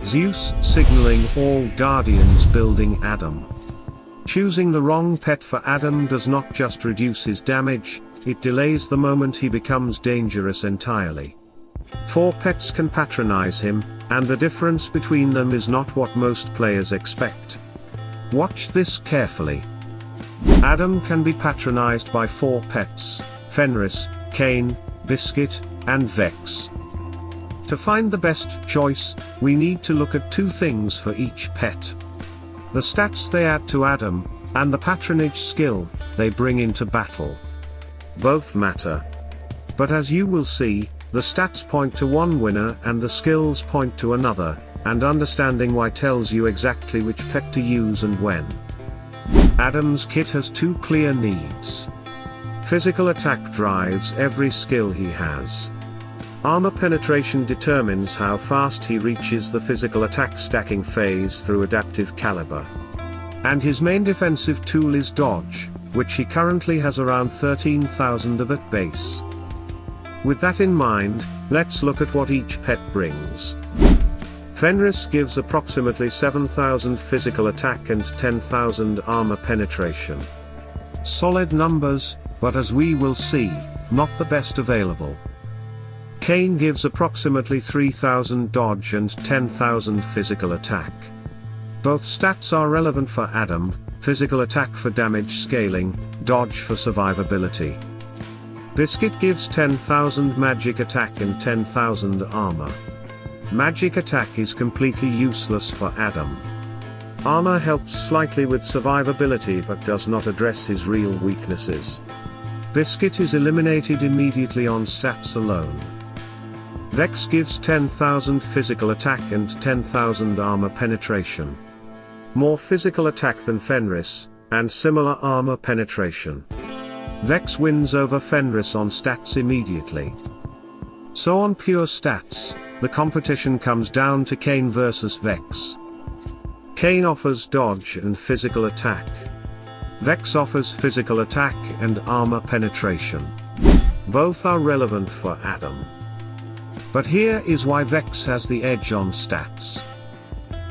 Zeus signaling all guardians building Adam. Choosing the wrong pet for Adam does not just reduce his damage, it delays the moment he becomes dangerous entirely. 4 pets can patronize him, and the difference between them is not what most players expect. Watch this carefully. Adam can be patronized by 4 pets: Fenris, Cain, Biscuit, and Vex. To find the best choice, we need to look at 2 things for each pet: the stats they add to Adam, and the patronage skill they bring into battle. Both matter. But as you will see, the stats point to one winner and the skills point to another, and understanding why tells you exactly which pet to use and when. Adam's kit has 2 clear needs. Physical attack drives every skill he has. Armor penetration determines how fast he reaches the physical attack stacking phase through adaptive caliber. And his main defensive tool is dodge, which he currently has around 13,000 of at base. With that in mind, let's look at what each pet brings. Fenris gives approximately 7,000 physical attack and 10,000 armor penetration. Solid numbers, but as we will see, not the best available. Cain gives approximately 3,000 dodge and 10,000 physical attack. Both stats are relevant for Adam: physical attack for damage scaling, dodge for survivability. Biscuit gives 10,000 magic attack and 10,000 armor. Magic attack is completely useless for Adam. Armor helps slightly with survivability but does not address his real weaknesses. Biscuit is eliminated immediately on stats alone. Vex gives 10,000 physical attack and 10,000 armor penetration. More physical attack than Fenris, and similar armor penetration. Vex wins over Fenris on stats immediately. So on pure stats, the competition comes down to Cain versus Vex. Cain offers dodge and physical attack. Vex offers physical attack and armor penetration. Both are relevant for Adam. But here is why Vex has the edge on stats.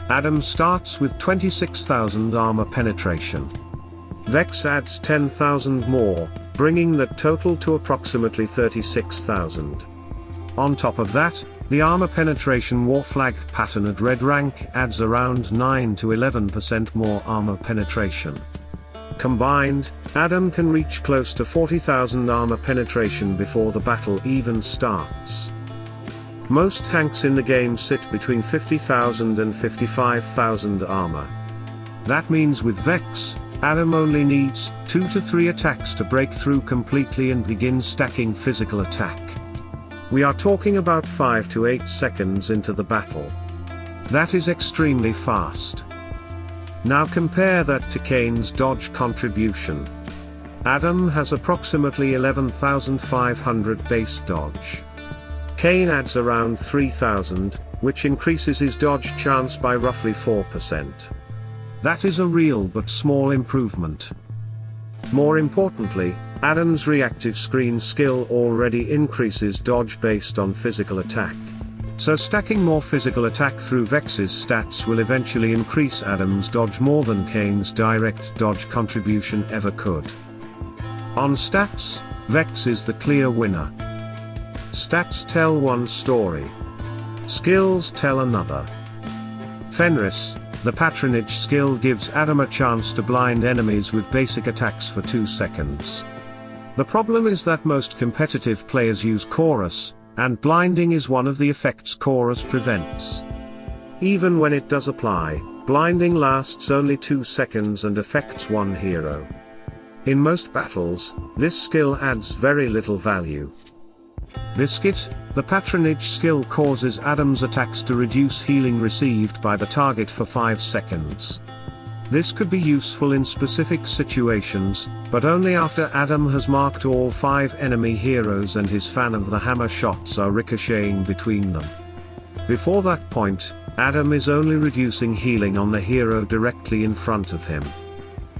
Adam starts with 26,000 armor penetration. Vex adds 10,000 more, bringing the total to approximately 36,000. On top of that, the armor penetration war flag pattern at red rank adds around 9 to 11% more armor penetration. Combined, Adam can reach close to 40,000 armor penetration before the battle even starts. Most tanks in the game sit between 50,000 and 55,000 armor. That means with Vex, Adam only needs 2 to 3 attacks to break through completely and begin stacking physical attack. We are talking about 5 to 8 seconds into the battle. That is extremely fast. Now compare that to Cain's dodge contribution. Adam has approximately 11,500 base dodge. Cain adds around 3,000, which increases his dodge chance by roughly 4%. That is a real but small improvement. More importantly, Adam's reactive screen skill already increases dodge based on physical attack. So stacking more physical attack through Vex's stats will eventually increase Adam's dodge more than Cain's direct dodge contribution ever could. On stats, Vex is the clear winner. Stats tell one story. Skills tell another. Fenris, the patronage skill, gives Adam a chance to blind enemies with basic attacks for 2 seconds. The problem is that most competitive players use chorus, and blinding is one of the effects chorus prevents. Even when it does apply, blinding lasts only 2 seconds and affects one hero. In most battles, this skill adds very little value. Biscuit, the patronage skill, causes Adam's attacks to reduce healing received by the target for 5 seconds. This could be useful in specific situations, but only after Adam has marked all 5 enemy heroes and his fan of the hammer shots are ricocheting between them. Before that point, Adam is only reducing healing on the hero directly in front of him.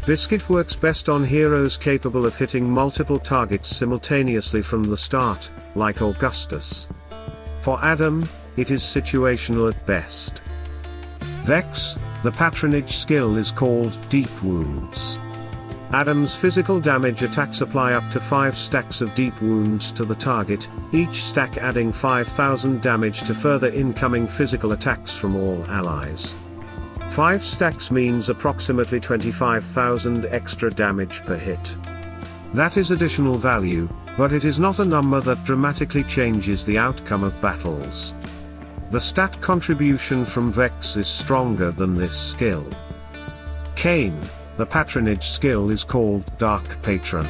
Biscuit works best on heroes capable of hitting multiple targets simultaneously from the start, like Augustus. For Adam, it is situational at best. Vex, the patronage skill is called Deep Wounds. Adam's physical damage attacks apply up to 5 stacks of deep wounds to the target, each stack adding 5,000 damage to further incoming physical attacks from all allies. 5 stacks means approximately 25,000 extra damage per hit. That is additional value, but it is not a number that dramatically changes the outcome of battles. The stat contribution from Vex is stronger than this skill. Cain, the patronage skill is called Dark Patron.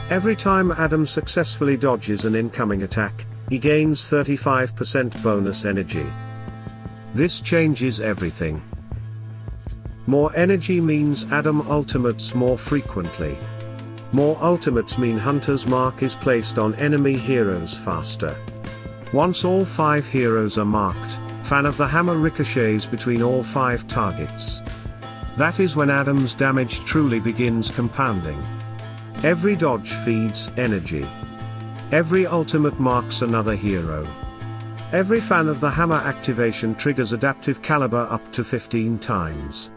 Every time Adam successfully dodges an incoming attack, he gains 35% bonus energy. This changes everything. More energy means Adam ultimates more frequently. More ultimates mean Hunter's mark is placed on enemy heroes faster. Once all 5 heroes are marked, Fan of the Hammer ricochets between all 5 targets. That is when Adam's damage truly begins compounding. Every dodge feeds energy. Every ultimate marks another hero. Every Fan of the Hammer activation triggers adaptive caliber up to 15 times.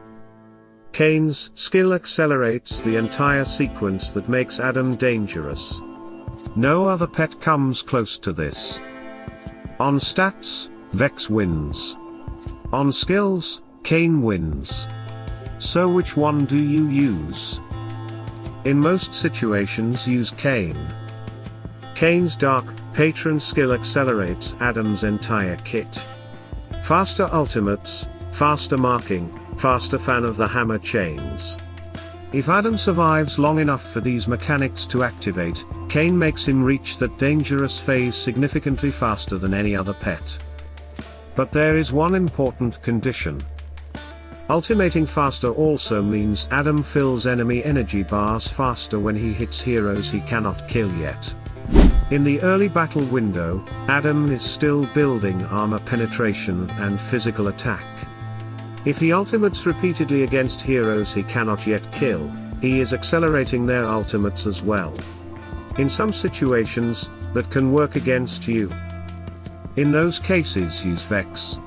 Cain's skill accelerates the entire sequence that makes Adam dangerous. No other pet comes close to this. On stats, Vex wins. On skills, Cain wins. So which one do you use? In most situations use Cain. Cain's Dark Patron skill accelerates Adam's entire kit. Faster ultimates, faster marking, faster Fan of the Hammer chains. If Adam survives long enough for these mechanics to activate, Cain makes him reach that dangerous phase significantly faster than any other pet. But there is one important condition. Ultimating faster also means Adam fills enemy energy bars faster when he hits heroes he cannot kill yet. In the early battle window, Adam is still building armor penetration and physical attack. If he ultimates repeatedly against heroes he cannot yet kill, he is accelerating their ultimates as well. In some situations, that can work against you. In those cases use Vex.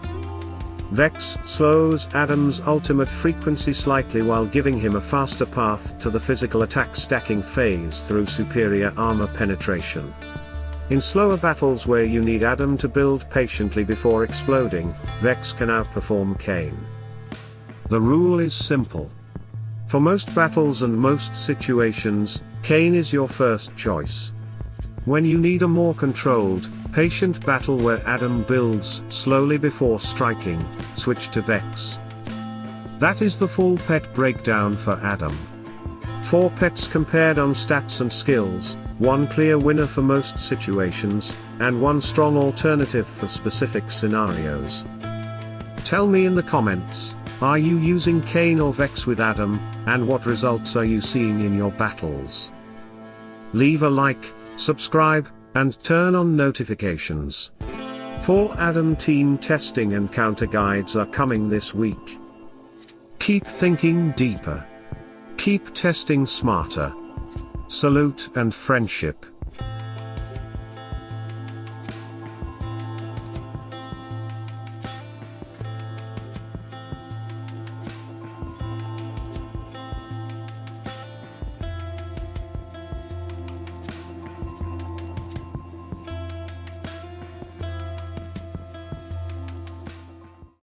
Vex slows Adam's ultimate frequency slightly while giving him a faster path to the physical attack stacking phase through superior armor penetration. In slower battles where you need Adam to build patiently before exploding, Vex can outperform Cain. The rule is simple. For most battles and most situations, Cain is your first choice. When you need a more controlled, patient battle where Adam builds slowly before striking, switch to Vex. That is the full pet breakdown for Adam. 4 pets compared on stats and skills, 1 clear winner for most situations, and 1 strong alternative for specific scenarios. Tell me in the comments, are you using Cain or Vex with Adam, and what results are you seeing in your battles? Leave a like, subscribe, and turn on notifications. Full Adam team testing and counter guides are coming this week. Keep thinking deeper. Keep testing smarter. Salute and friendship.